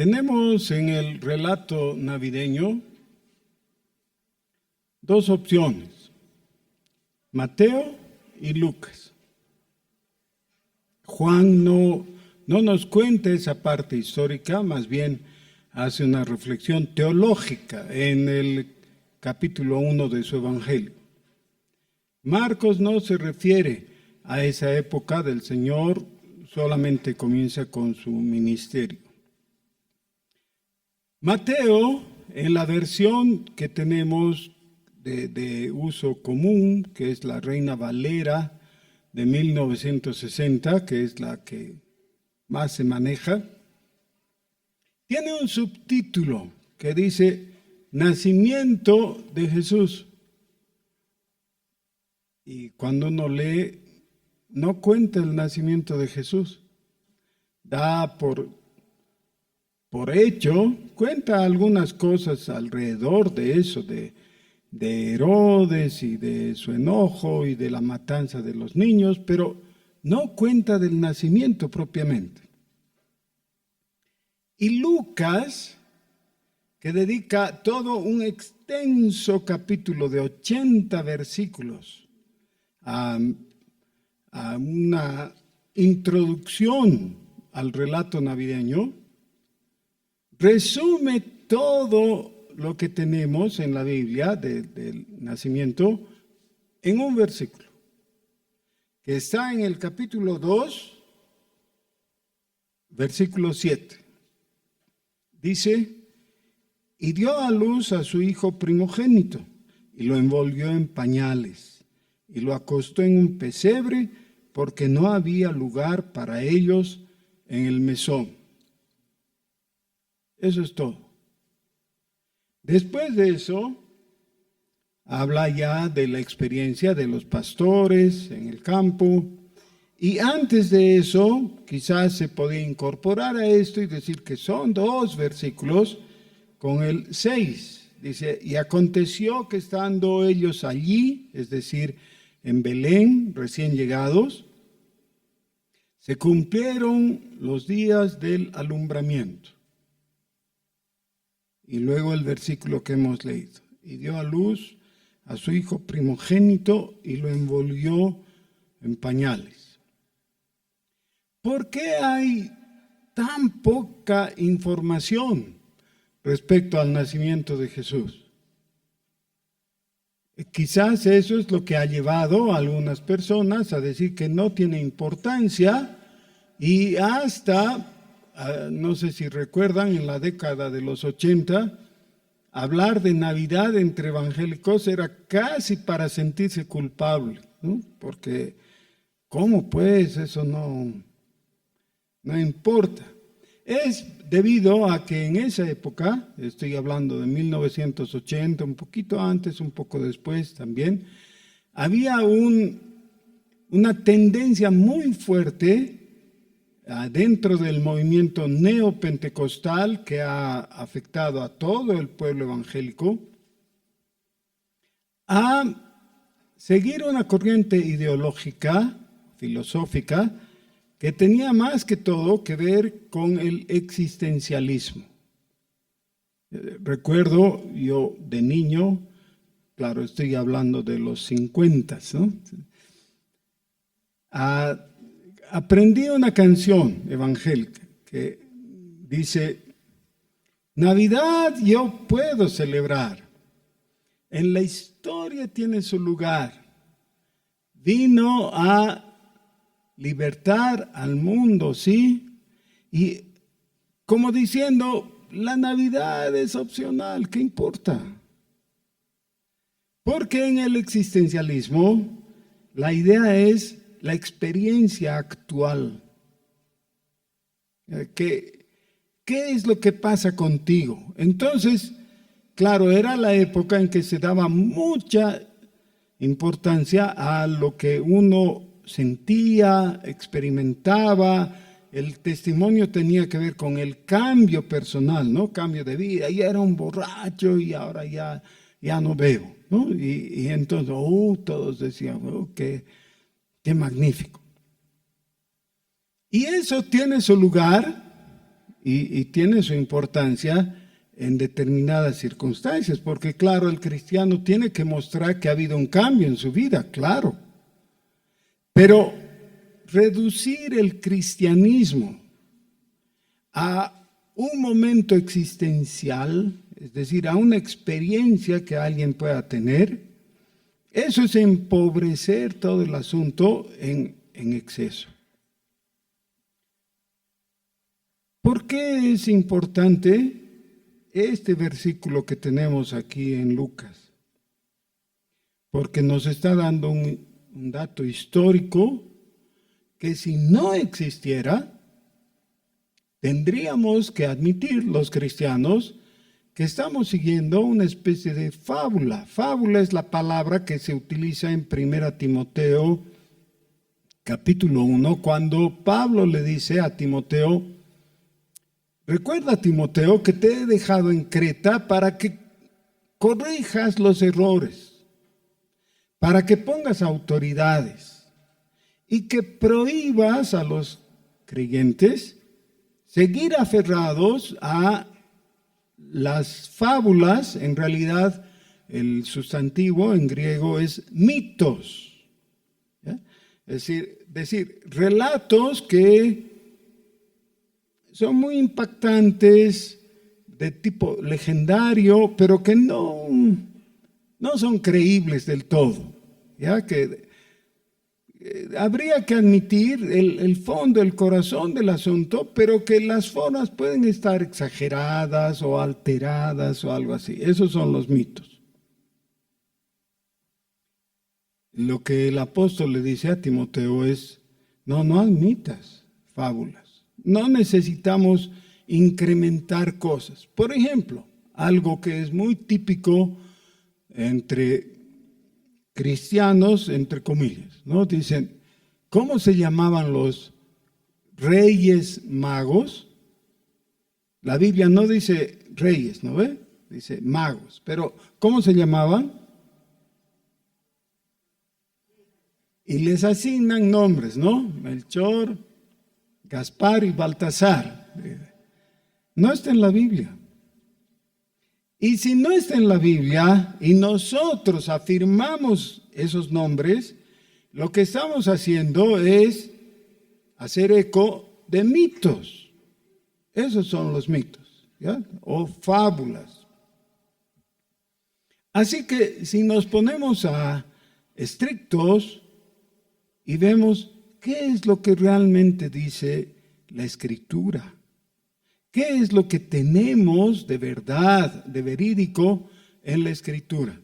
Tenemos en el relato navideño dos opciones, Mateo y Lucas. Juan no nos cuenta esa parte histórica, más bien hace una reflexión teológica en el capítulo 1 de su Evangelio. Marcos no se refiere a esa época del Señor, solamente comienza con su ministerio. Mateo, en la versión que tenemos de uso común, que es la Reina Valera de 1960, que es la que más se maneja, tiene un subtítulo que dice Nacimiento de Jesús. Y cuando uno lee, no cuenta el nacimiento de Jesús, da por hecho, cuenta algunas cosas alrededor de eso, de Herodes y de su enojo y de la matanza de los niños, pero no cuenta del nacimiento propiamente. Y Lucas, que dedica todo un extenso capítulo de 80 versículos a una introducción al relato navideño, resume todo lo que tenemos en la Biblia del nacimiento en un versículo, que está en el capítulo 2, versículo 7. Dice, y dio a luz a su hijo primogénito, y lo envolvió en pañales, y lo acostó en un pesebre, porque no había lugar para ellos en el mesón. Eso es todo. Después de eso, habla ya de la experiencia de los pastores en el campo. Y antes de eso, quizás se podía incorporar a esto y decir que son dos versículos con el 6. Dice, y aconteció que estando ellos allí, es decir, en Belén, recién llegados, se cumplieron los días del alumbramiento. Y luego el versículo que hemos leído. Y dio a luz a su hijo primogénito y lo envolvió en pañales. ¿Por qué hay tan poca información respecto al nacimiento de Jesús? Quizás eso es lo que ha llevado a algunas personas a decir que no tiene importancia y hasta... no sé si recuerdan, en la década de los 80, hablar de Navidad entre evangélicos era casi para sentirse culpable, ¿no? Porque, ¿cómo pues? Eso no importa. Es debido a que en esa época, estoy hablando de 1980, un poquito antes, un poco después también, había una tendencia muy fuerte dentro del movimiento neopentecostal que ha afectado a todo el pueblo evangélico, a seguir una corriente ideológica, filosófica, que tenía más que todo que ver con el existencialismo. Recuerdo yo de niño, claro, estoy hablando de los 50, ¿no? Aprendí una canción evangélica que dice, Navidad yo puedo celebrar, en la historia tiene su lugar, vino a libertar al mundo, ¿sí? Y como diciendo, la Navidad es opcional, ¿qué importa? Porque en el existencialismo la idea es la experiencia actual. ¿Qué es lo que pasa contigo? Entonces, claro, era la época en que se daba mucha importancia a lo que uno sentía, experimentaba. El testimonio tenía que ver con el cambio personal, ¿no? Cambio de vida. Ya era un borracho y ahora ya no bebo, ¿no? Y entonces, todos decían, qué magnífico. Y eso tiene su lugar y tiene su importancia en determinadas circunstancias, porque claro, el cristiano tiene que mostrar que ha habido un cambio en su vida, claro. Pero reducir el cristianismo a un momento existencial, es decir, a una experiencia que alguien pueda tener, eso es empobrecer todo el asunto en exceso. ¿Por qué es importante este versículo que tenemos aquí en Lucas? Porque nos está dando un dato histórico que si no existiera, tendríamos que admitir los cristianos que estamos siguiendo una especie de fábula. Fábula es la palabra que se utiliza en 1 Timoteo capítulo 1, cuando Pablo le dice a Timoteo: recuerda, Timoteo, que te he dejado en Creta para que corrijas los errores, para que pongas autoridades y que prohíbas a los creyentes seguir aferrados a las fábulas. En realidad, el sustantivo en griego es mitos, ¿ya? Es decir, relatos que son muy impactantes, de tipo legendario, pero que no son creíbles del todo, ya que habría que admitir el fondo, el corazón del asunto, pero que las formas pueden estar exageradas o alteradas o algo así. Esos son los mitos. Lo que el apóstol le dice a Timoteo es: no admitas fábulas. No necesitamos incrementar cosas. Por ejemplo, algo que es muy típico entre cristianos, entre comillas, ¿no? Dicen, ¿cómo se llamaban los reyes magos? La Biblia no dice reyes, ¿no ve? Dice magos. Pero, ¿cómo se llamaban? Y les asignan nombres, ¿no? Melchor, Gaspar y Baltasar. No está en la Biblia. Y si no está en la Biblia y nosotros afirmamos esos nombres, lo que estamos haciendo es hacer eco de mitos. Esos son los mitos, ¿ya? O fábulas. Así que si nos ponemos a estrictos y vemos qué es lo que realmente dice la Escritura, ¿qué es lo que tenemos de verdad, de verídico en la Escritura?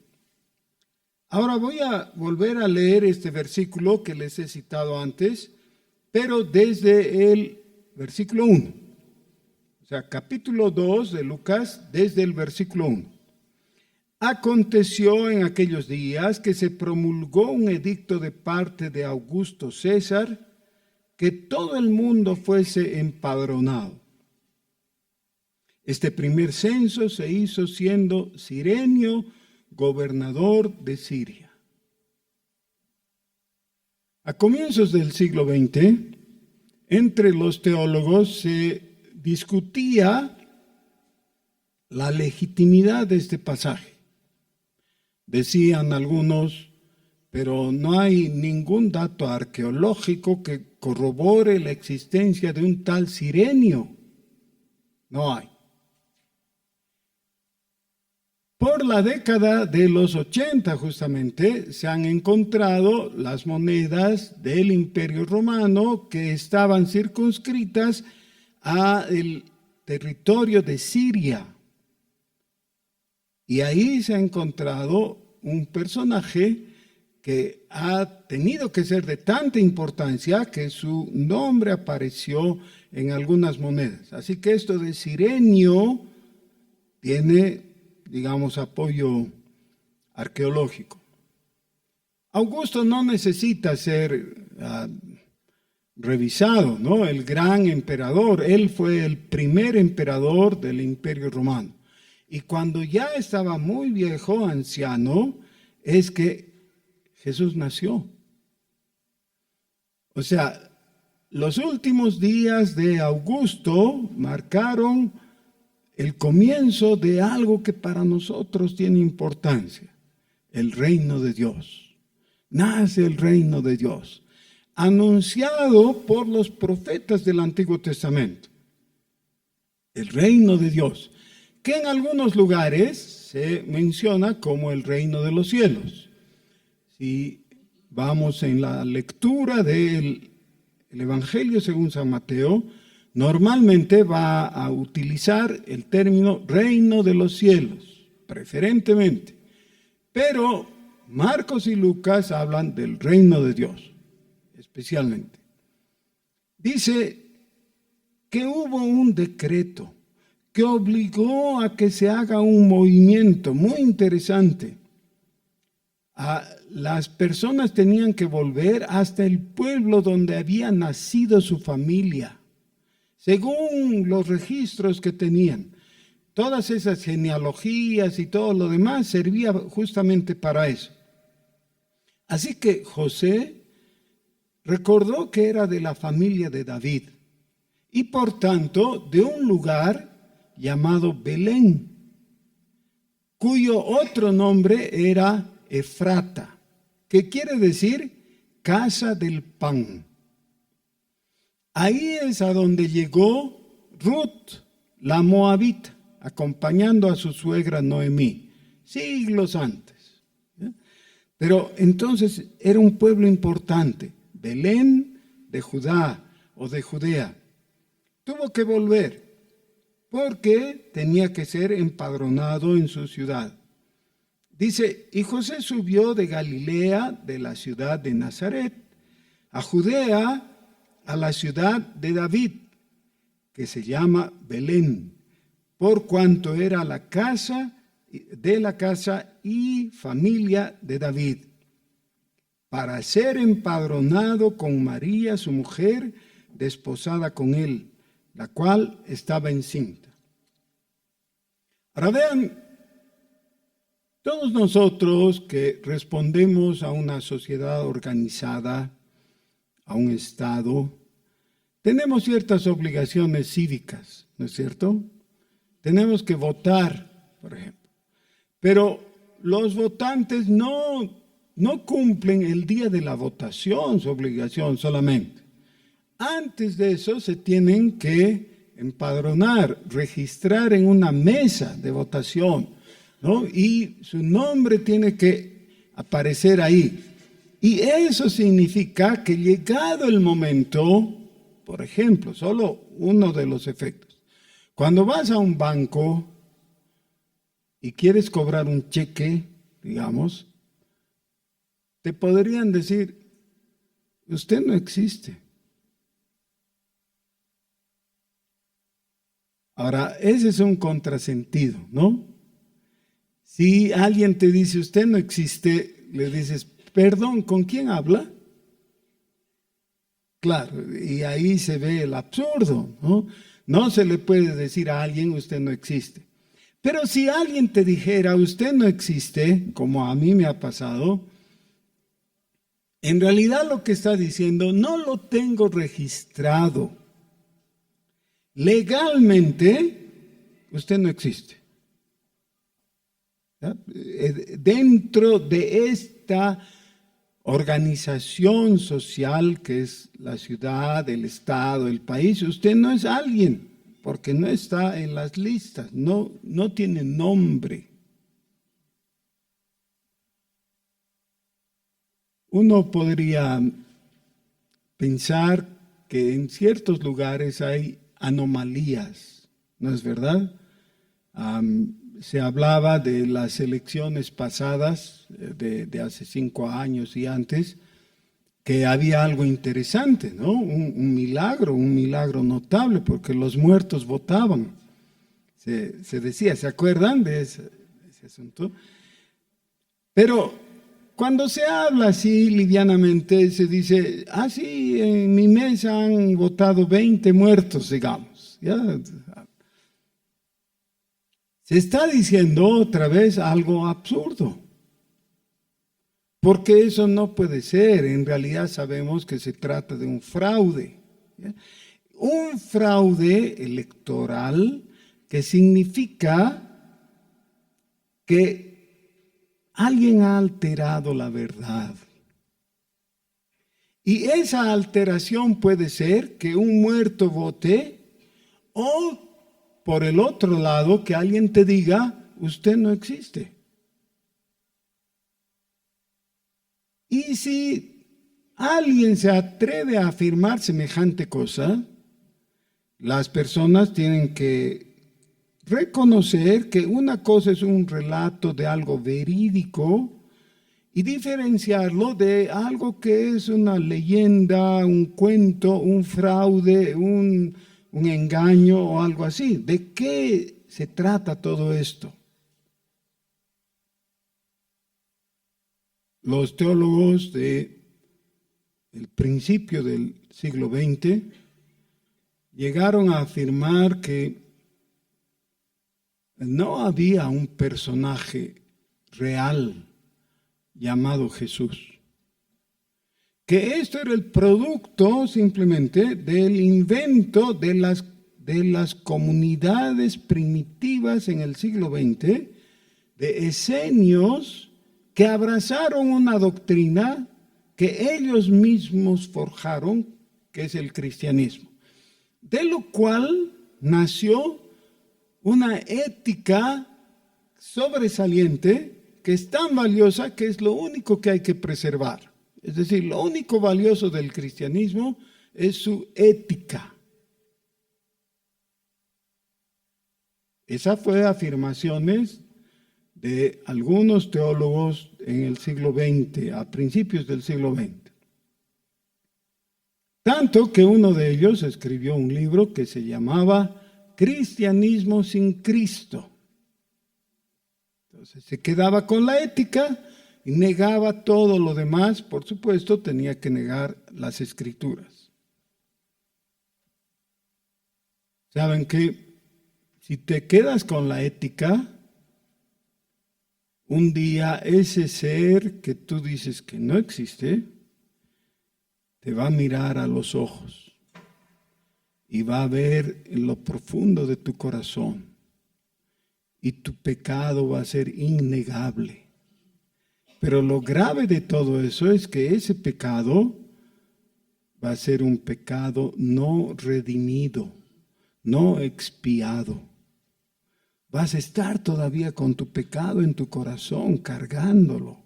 Ahora voy a volver a leer este versículo que les he citado antes, pero desde el versículo 1. O sea, capítulo 2 de Lucas, desde el versículo 1. Aconteció en aquellos días que se promulgó un edicto de parte de Augusto César, que todo el mundo fuese empadronado. Este primer censo se hizo siendo Cirenio gobernador de Siria. A comienzos del siglo XX, entre los teólogos se discutía la legitimidad de este pasaje. Decían algunos, pero no hay ningún dato arqueológico que corrobore la existencia de un tal Cirenio. No hay. Por la década de los 80 justamente se han encontrado las monedas del Imperio Romano que estaban circunscritas al territorio de Siria. Y ahí se ha encontrado un personaje que ha tenido que ser de tanta importancia que su nombre apareció en algunas monedas. Así que esto de Cirenio tiene, digamos, apoyo arqueológico. Augusto no necesita ser revisado, ¿no? El gran emperador, él fue el primer emperador del Imperio Romano. Y cuando ya estaba muy viejo, anciano, es que Jesús nació. O sea, los últimos días de Augusto marcaron el comienzo de algo que para nosotros tiene importancia, el reino de Dios. Nace el reino de Dios, anunciado por los profetas del Antiguo Testamento. El reino de Dios, que en algunos lugares se menciona como el reino de los cielos. Si vamos en la lectura del Evangelio según San Mateo, normalmente va a utilizar el término reino de los cielos, preferentemente. Pero Marcos y Lucas hablan del reino de Dios, especialmente. Dice que hubo un decreto que obligó a que se haga un movimiento muy interesante. Las personas tenían que volver hasta el pueblo donde había nacido su familia, según los registros que tenían. Todas esas genealogías y todo lo demás servía justamente para eso. Así que José recordó que era de la familia de David y por tanto de un lugar llamado Belén, cuyo otro nombre era Efrata, que quiere decir casa del pan. Ahí es a donde llegó Ruth, la moabita, acompañando a su suegra Noemí, siglos antes. Pero entonces era un pueblo importante, Belén de Judá o de Judea. Tuvo que volver porque tenía que ser empadronado en su ciudad. Dice, y José subió de Galilea, de la ciudad de Nazaret, a Judea, a la ciudad de David, que se llama Belén, por cuanto era la casa y familia de David, para ser empadronado con María, su mujer, desposada con él, la cual estaba encinta. Ahora vean, todos nosotros que respondemos a una sociedad organizada, a un Estado, tenemos ciertas obligaciones cívicas, ¿no es cierto? Tenemos que votar, por ejemplo. Pero los votantes no cumplen el día de la votación su obligación solamente. Antes de eso se tienen que empadronar, registrar en una mesa de votación, ¿no? Y su nombre tiene que aparecer ahí. Y eso significa que llegado el momento, por ejemplo, solo uno de los efectos. Cuando vas a un banco y quieres cobrar un cheque, digamos, te podrían decir, usted no existe. Ahora, ese es un contrasentido, ¿no? Si alguien te dice, usted no existe, le dices, perdón, ¿con quién habla? Claro, y ahí se ve el absurdo, ¿no? No se le puede decir a alguien, usted no existe. Pero si alguien te dijera, usted no existe, como a mí me ha pasado, en realidad lo que está diciendo, no lo tengo registrado. Legalmente, usted no existe. Dentro de esta organización social que es la ciudad, el estado, el país, usted no es alguien, porque no está en las listas, no tiene nombre. Uno podría pensar que en ciertos lugares hay anomalías, ¿no es verdad? Se hablaba de las elecciones pasadas, de hace 5 años y antes, que había algo interesante, ¿no? Un milagro notable, porque los muertos votaban. Se decía, ¿se acuerdan de ese asunto? Pero cuando se habla así livianamente, se dice, sí, en mi mesa han votado 20 muertos, digamos. ¿Ya? Se está diciendo otra vez algo absurdo, porque eso no puede ser. En realidad sabemos que se trata de un fraude, ¿ya? Un fraude electoral que significa que alguien ha alterado la verdad. Y esa alteración puede ser que un muerto vote o, por el otro lado, que alguien te diga, usted no existe. Y si alguien se atreve a afirmar semejante cosa, las personas tienen que reconocer que una cosa es un relato de algo verídico y diferenciarlo de algo que es una leyenda, un cuento, un fraude, un engaño o algo así. ¿De qué se trata todo esto? Los teólogos del principio del siglo XX llegaron a afirmar que no había un personaje real llamado Jesús, que esto era el producto simplemente del invento de las comunidades primitivas en el siglo XX, de esenios que abrazaron una doctrina que ellos mismos forjaron, que es el cristianismo, de lo cual nació una ética sobresaliente que es tan valiosa que es lo único que hay que preservar. Es decir, lo único valioso del cristianismo es su ética. Esa fue afirmaciones de algunos teólogos en el siglo XX, a principios del siglo XX. Tanto que uno de ellos escribió un libro que se llamaba Cristianismo sin Cristo. Entonces se quedaba con la ética y negaba todo lo demás. Por supuesto, tenía que negar las escrituras. ¿Saben que si te quedas con la ética, un día ese ser que tú dices que no existe, te va a mirar a los ojos y va a ver en lo profundo de tu corazón y tu pecado va a ser innegable. Pero lo grave de todo eso es que ese pecado va a ser un pecado no redimido, no expiado. Vas a estar todavía con tu pecado en tu corazón, cargándolo.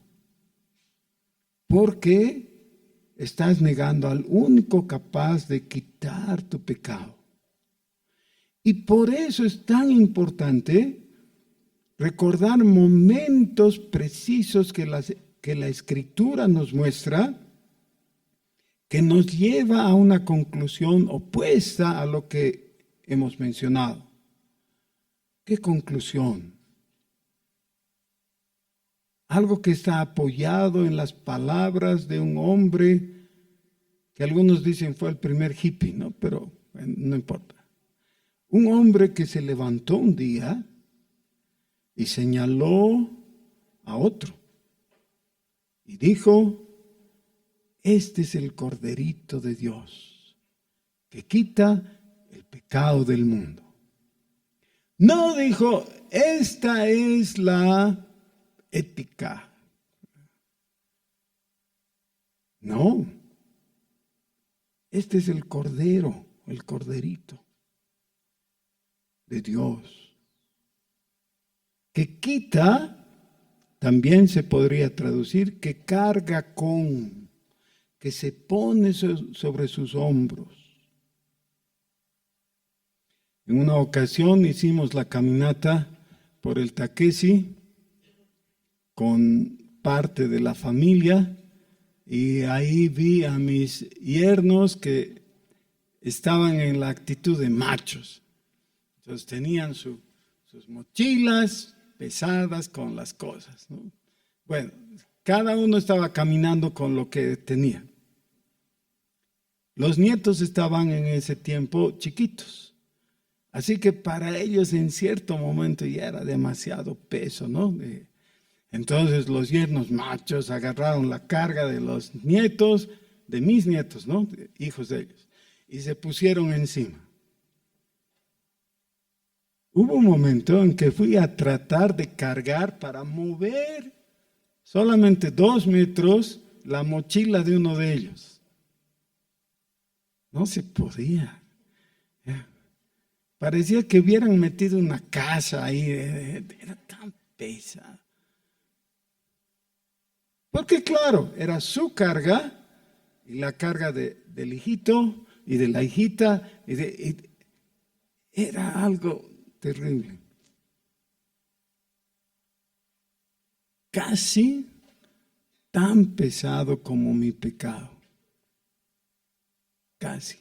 Porque estás negando al único capaz de quitar tu pecado. Y por eso es tan importante recordar momentos precisos que la Escritura nos muestra, que nos lleva a una conclusión opuesta a lo que hemos mencionado. ¿Qué conclusión? Algo que está apoyado en las palabras de un hombre que algunos dicen fue el primer hippie, ¿no? Pero no importa. Un hombre que se levantó un día y señaló a otro y dijo, este es el Corderito de Dios que quita el pecado del mundo. No dijo, esta es la ética. No, este es el Cordero, el Corderito de Dios, que quita, también se podría traducir, que carga con, que se pone sobre sus hombros. En una ocasión hicimos la caminata por el Taquesi con parte de la familia y ahí vi a mis yernos que estaban en la actitud de machos. Entonces tenían sus mochilas pesadas con las cosas, ¿no? Bueno, cada uno estaba caminando con lo que tenía. Los nietos estaban en ese tiempo chiquitos. Así que para ellos en cierto momento ya era demasiado peso, ¿no? Entonces los yernos machos agarraron la carga de los nietos, de mis nietos, ¿no? Hijos de ellos. y se pusieron encima. Hubo un momento en que fui a tratar de cargar para mover solamente 2 metros la mochila de uno de ellos. No se podía. Parecía que hubieran metido una casa ahí, era tan pesado. Porque claro, era su carga y la carga del hijito y de la hijita. Era algo terrible. Casi tan pesado como mi pecado. Casi.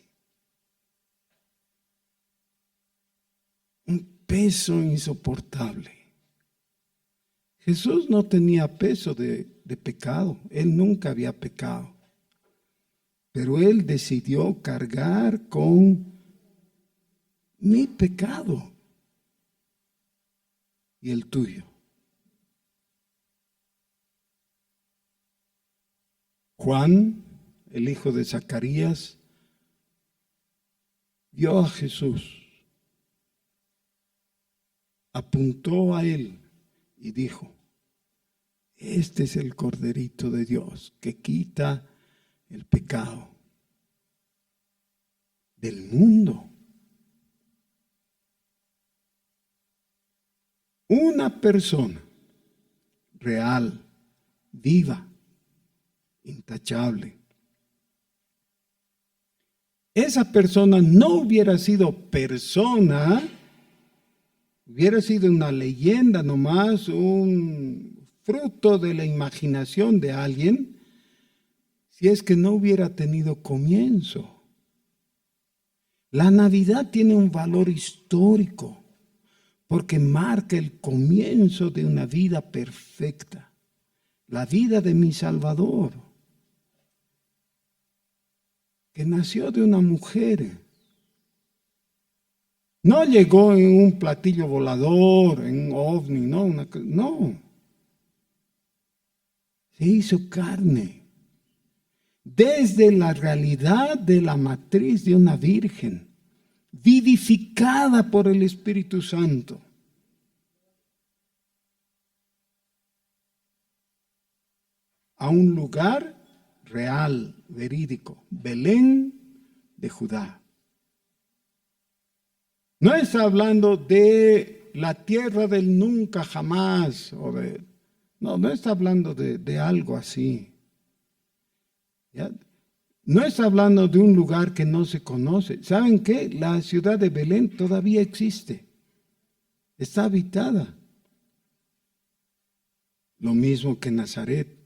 Un peso insoportable. Jesús no tenía peso de pecado. Él nunca había pecado. Pero Él decidió cargar con mi pecado y el tuyo. Juan, el hijo de Zacarías, vio a Jesús, apuntó a Él y dijo: este es el Corderito de Dios que quita el pecado del mundo. Una persona real, viva, intachable. Esa persona no hubiera sido persona, hubiera sido una leyenda nomás, un fruto de la imaginación de alguien, si es que no hubiera tenido comienzo. La Navidad tiene un valor histórico porque marca el comienzo de una vida perfecta, la vida de mi Salvador, que nació de una mujer. No llegó en un platillo volador, en un ovni, no. Se hizo carne. Desde la realidad de la matriz de una virgen, vivificada por el Espíritu Santo. A un lugar real, verídico, Belén de Judá. No está hablando de la tierra del nunca jamás, no está hablando de algo así. ¿Ya? No está hablando de un lugar que no se conoce. ¿Saben qué? La ciudad de Belén todavía existe. Está habitada. Lo mismo que Nazaret.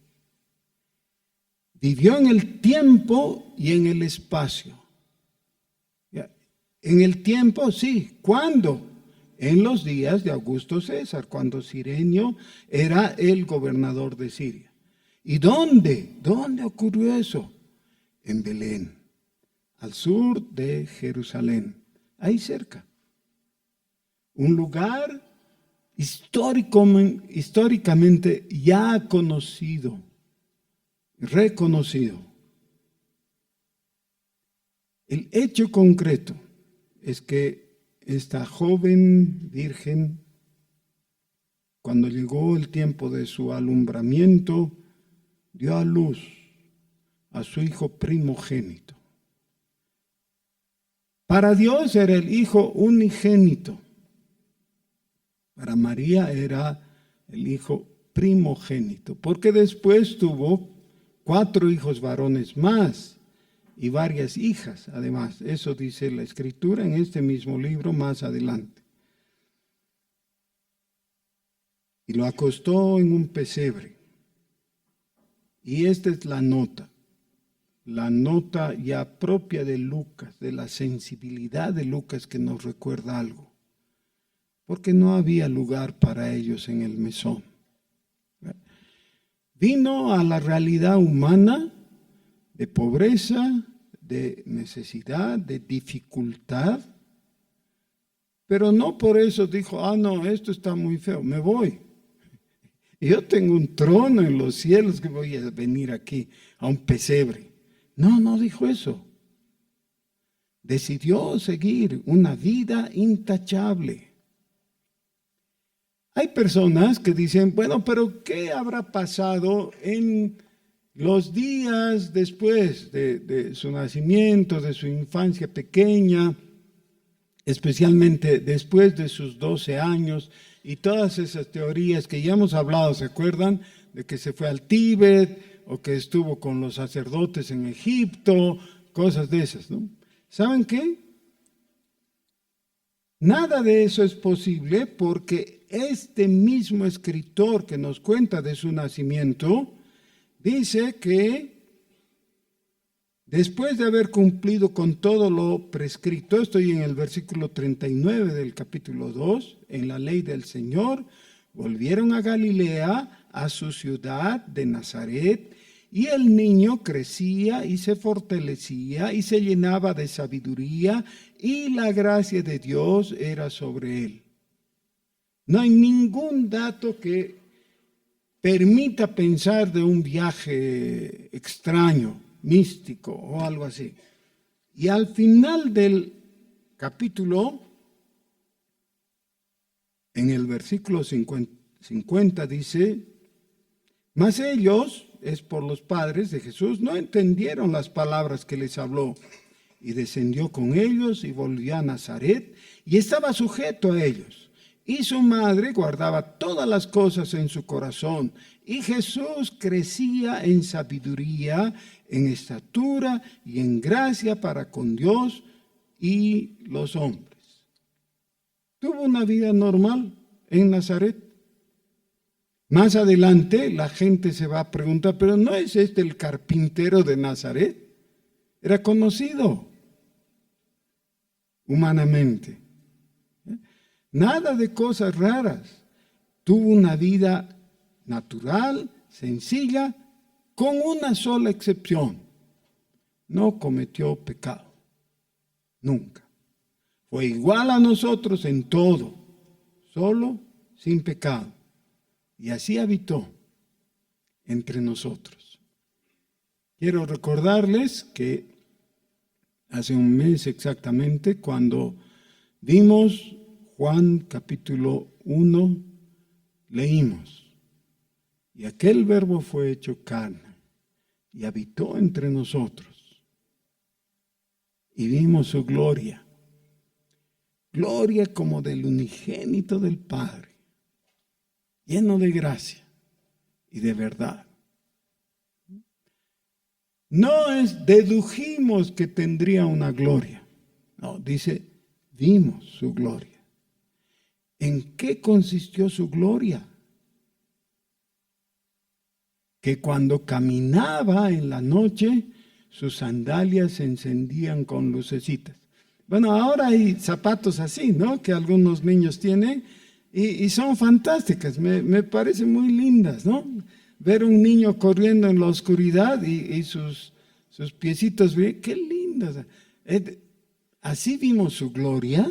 Vivió en el tiempo y en el espacio. ¿Ya? En el tiempo, sí. ¿Cuándo? En los días de Augusto César, cuando Cirenio era el gobernador de Siria. ¿Y dónde? ¿Dónde ocurrió eso? En Belén, al sur de Jerusalén, ahí cerca. Un lugar históricamente ya conocido, reconocido. El hecho concreto es que esta joven virgen, cuando llegó el tiempo de su alumbramiento, dio a luz a su hijo primogénito. Para Dios era el hijo unigénito. Para María era el hijo primogénito, porque después tuvo 4 hijos varones más y varias hijas, además. Eso dice la Escritura en este mismo libro más adelante. Y lo acostó en un pesebre. Y esta es la nota ya propia de Lucas, de la sensibilidad de Lucas, que nos recuerda algo. Porque no había lugar para ellos en el mesón. Vino a la realidad humana de pobreza, de necesidad, de dificultad, pero no por eso dijo: no, esto está muy feo, me voy. Yo tengo un trono en los cielos, que voy a venir aquí a un pesebre. No dijo eso. decidió seguir una vida intachable. Hay personas que dicen, bueno, pero ¿qué habrá pasado en los días después de su nacimiento, de su infancia pequeña, especialmente después de sus 12 años y todas esas teorías que ya hemos hablado, ¿se acuerdan? De que se fue al Tíbet o que estuvo con los sacerdotes en Egipto, cosas de esas, ¿no? ¿Saben qué? Nada de eso es posible porque este mismo escritor que nos cuenta de su nacimiento dice que después de haber cumplido con todo lo prescrito, estoy en el versículo 39 del capítulo 2, en la ley del Señor, volvieron a Galilea, a su ciudad de Nazaret, y el niño crecía y se fortalecía y se llenaba de sabiduría, y la gracia de Dios era sobre él. No hay ningún dato que permita pensar de un viaje extraño, místico o algo así. Y al final del capítulo, en el versículo 50 dice, mas ellos, es por los padres de Jesús, no entendieron las palabras que les habló. Y descendió con ellos y volvió a Nazaret y estaba sujeto a ellos. Y su madre guardaba todas las cosas en su corazón. Y Jesús crecía en sabiduría, en estatura y en gracia para con Dios y los hombres. Tuvo una vida normal en Nazaret. Más adelante la gente se va a preguntar, pero ¿no es este el carpintero de Nazaret? Era conocido humanamente. Nada de cosas raras. Tuvo una vida natural, sencilla, con una sola excepción. No cometió pecado. Nunca. Fue igual a nosotros en todo, solo sin pecado. Y así habitó entre nosotros. Quiero recordarles que hace un mes exactamente, cuando vimos Juan capítulo 1, leímos, y aquel verbo fue hecho carne y habitó entre nosotros. Y vimos su gloria, gloria como del unigénito del Padre, lleno de gracia y de verdad. No dedujimos que tendría una gloria. No, dice, vimos su gloria. ¿En qué consistió su gloria? Que cuando caminaba en la noche, sus sandalias se encendían con lucecitas. Bueno, ahora hay zapatos así, ¿no? Que algunos niños tienen y son fantásticas, me parecen muy lindas, ¿no? Ver un niño corriendo en la oscuridad y sus piecitos, qué lindas. Así vimos su gloria.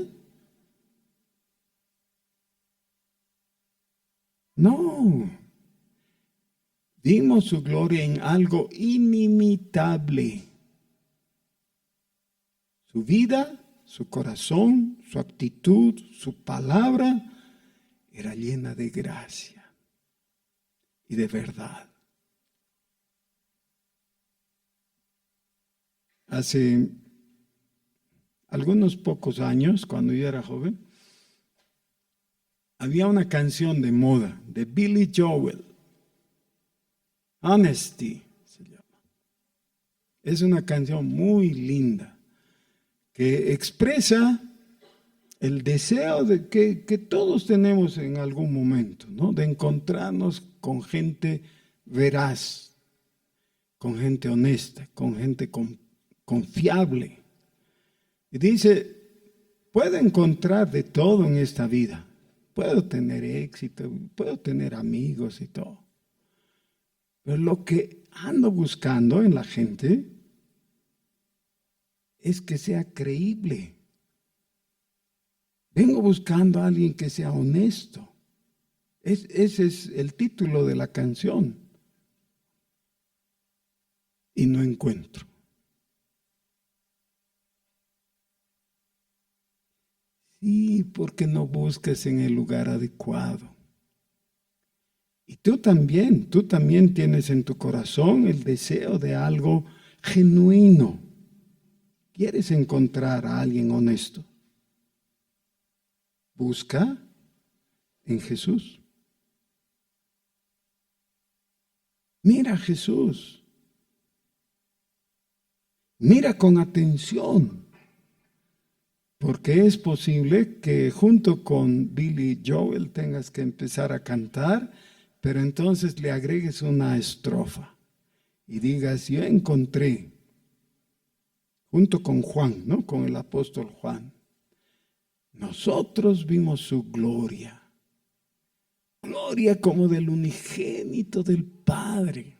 No, vimos su gloria en algo inimitable. Su vida, su corazón, su actitud, su palabra era llena de gracia y de verdad. Hace algunos pocos años, cuando yo era joven, había una canción de moda de Billy Joel, Honesty se llama. Es una canción muy linda que expresa el deseo de que todos tenemos en algún momento, ¿no? De encontrarnos con gente veraz, con gente honesta, con gente confiable. Y dice, puedo encontrar de todo en esta vida. Puedo tener éxito, puedo tener amigos y todo. Pero lo que ando buscando en la gente es que sea creíble. Vengo buscando a alguien que sea honesto. Ese es el título de la canción. Y no encuentro. Sí, porque no buscas en el lugar adecuado. Y tú también tienes en tu corazón el deseo de algo genuino. ¿Quieres encontrar a alguien honesto? Busca en Jesús. Mira a Jesús. Mira con atención. Porque es posible que junto con Billy Joel tengas que empezar a cantar, pero entonces le agregues una estrofa y digas, yo encontré, junto con Juan, ¿no? Con el apóstol Juan, nosotros vimos su gloria, gloria como del unigénito del Padre,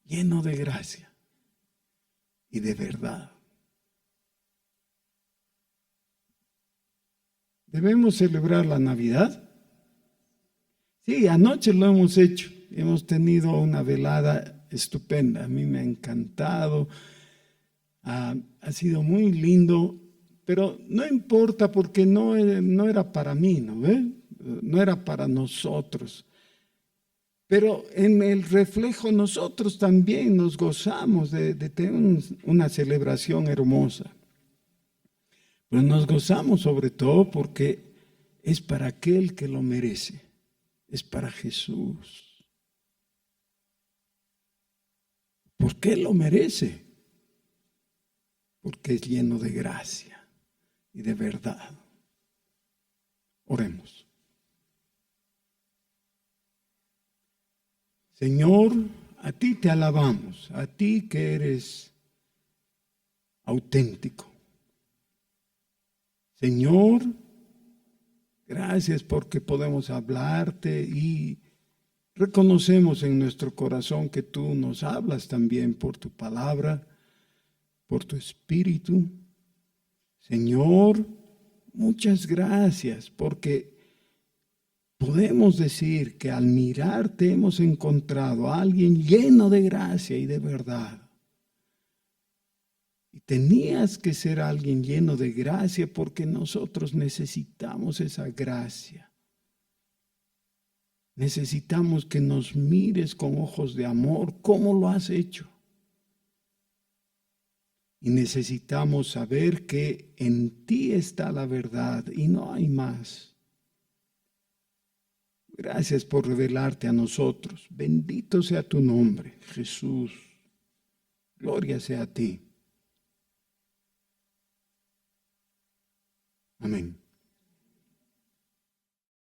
lleno de gracia y de verdad. ¿Debemos celebrar la Navidad? Sí, anoche lo hemos hecho. Hemos tenido una velada estupenda. A mí me ha encantado. Ha sido muy lindo, pero no importa porque no era para mí, ¿no ve? No era para nosotros. Pero en el reflejo nosotros también nos gozamos de tener una celebración hermosa. Pero nos gozamos sobre todo porque es para aquel que lo merece, es para Jesús. ¿Por qué lo merece? Porque es lleno de gracia y de verdad. Oremos. Señor, a ti te alabamos, a ti que eres auténtico. Señor, gracias porque podemos hablarte y reconocemos en nuestro corazón que tú nos hablas también por tu palabra, por tu espíritu. Señor, muchas gracias porque podemos decir que al mirarte hemos encontrado a alguien lleno de gracia y de verdad. Y tenías que ser alguien lleno de gracia porque nosotros necesitamos esa gracia. Necesitamos que nos mires con ojos de amor, ¿cómo lo has hecho? Y necesitamos saber que en ti está la verdad y no hay más. Gracias por revelarte a nosotros. Bendito sea tu nombre, Jesús. Gloria sea a ti. Amén.